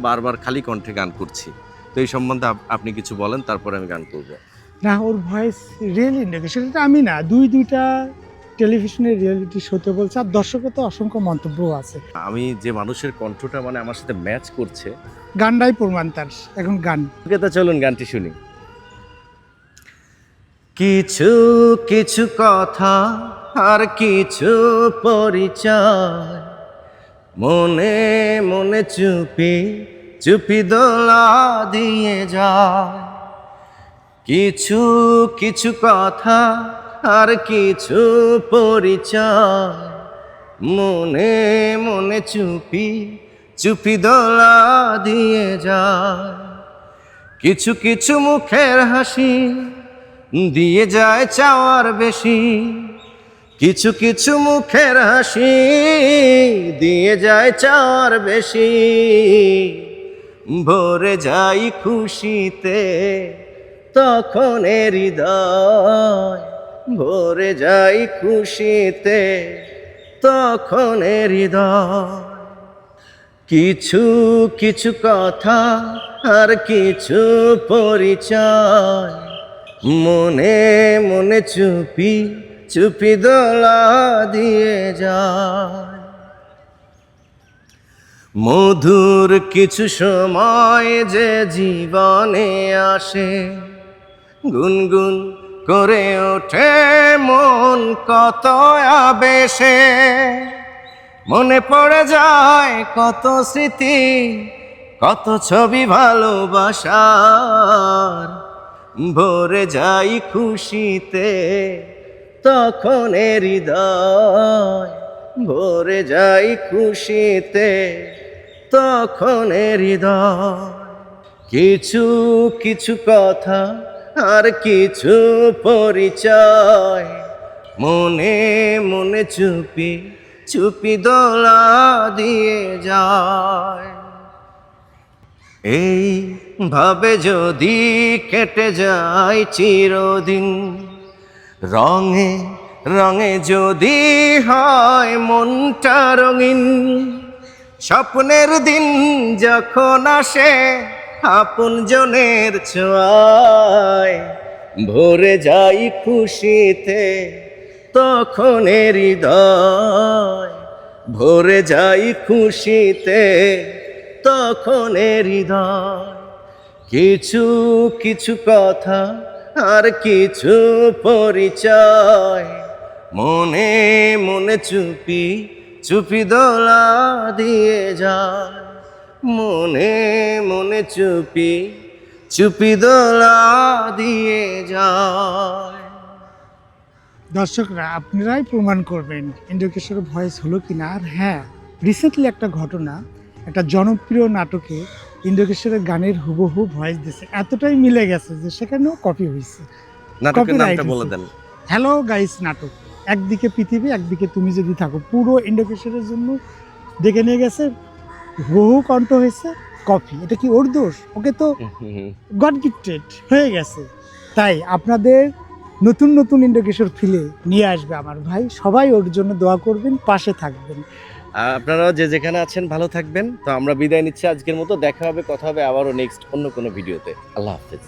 বারবার খালি কণ্ঠে গান করছি, তো এই সম্বন্ধে আপনি কিছু বলেন, তারপরে আমি গান করব। না, ওর ভয়েস রিয়েল ইন্ডিকেশন, এটা আমি না, দুইটা টেলিভিশনের রিয়েলিটি শোতে বলছে, আর দর্শকের তো অসংখ্য মন্তব্য আছে। আমি যে মানুষের কণ্ঠটা মানে আমার সাথে ম্যাচ করছে, গানটাই প্রমাণ তার। এখন গান, তো চলুন গানটি শুনি। কিছু কিছু কথা আর কিছু পরিচয়, মনে মনে চুপি চুপি দোলা দিয়ে যায়। কিছু কিছু কথা আর কিছু পরিচয়, মনে মনে চুপি চুপি দোলা দিয়ে যায়। কিছু কিছু মুখের হাসি দিয়ে যায় চাওয়ার বেশি, কিছু কিছু মুখের হাসি দিয়ে যায় চাওয়ার বেশি। ভরে যাই খুশিতে তখন হৃদয়, ভরে যাই খুশিতে তখন হৃদয়। কিছু কিছু কথা আর কিছু পরিচয়, মনে মনে চুপি চুপি দোলা দিয়ে যায়। মধুর কিছু সময় যে জীবনে আসে, গুনগুন করে ওঠে মন কত আবেশে। মনে পড়ে যায় কত স্মৃতি, কত ছবি ভালোবাসার। ভরে যাই খুশিতে তখন হৃদয়, ভরে যাই খুশিতে তখন হৃদয়। কিছু কিছু কথা আর কিছু পরিচয়, মনে মনে চুপি চুপি দোলা দিয়ে যায়। এই ভাবে যদি কেটে যায় চিরদিন, রঙে রঙে যদি হয় মনটা রঙিন, স্বপ্নের দিন যখন আসে আপনজনের ছোঁয়ায়, ভরে যাই খুশিতে তখন হৃদয়, ভরে যাই খুশিতে তখন হৃদয়। কিছু কিছু কথা আর কিছু পরিচয়, মনে মনে চুপি চুপি দোলা দিয়ে যায়। মনে মনে চুপি চুপি দোলা দিয়ে যায়। দর্শকরা আপনারাই প্রমাণ করবেন ইন্দ্রকিশোরের ভয়েস হলো কিনা। আর হ্যাঁ, রিসেন্টলি একটা ঘটনা, একটা জনপ্রিয় নাটকে ইন্দ্রকিশোরের গানের হুবহু ভয়েস দিয়েছে, এতটাই মিলে গেছে যে সেখানেও কপি হয়েছে। নাটকের নামটা বলে দেন। হ্যালো গাইস নাটক, একদিকে পৃথিবী একদিকে তুমি যদি থাকো, পুরো ইন্দ্রকিশোরের জন্য ডেকে নিয়ে গেছে, বহু কণ্ঠ হয়েছে, কপি। এটা কি ওর দোষ? ওকে তো গড গিফটেড হয়ে গেছে। তাই আপনাদের নতুন নতুন ইন্দ্রকিশোর ফিলে নিয়ে আসবে আমার ভাই, সবাই ওর জন্য দোয়া করবেন, পাশে থাকবেন। আপনারাও যে যেখানে আছেন ভালো থাকবেন। তো আমরা বিদায় নিচ্ছি আজকের মতো, দেখা হবে কথা হবে আবারও নেক্সট অন্য কোনো ভিডিওতে। আল্লাহ হাফেজ।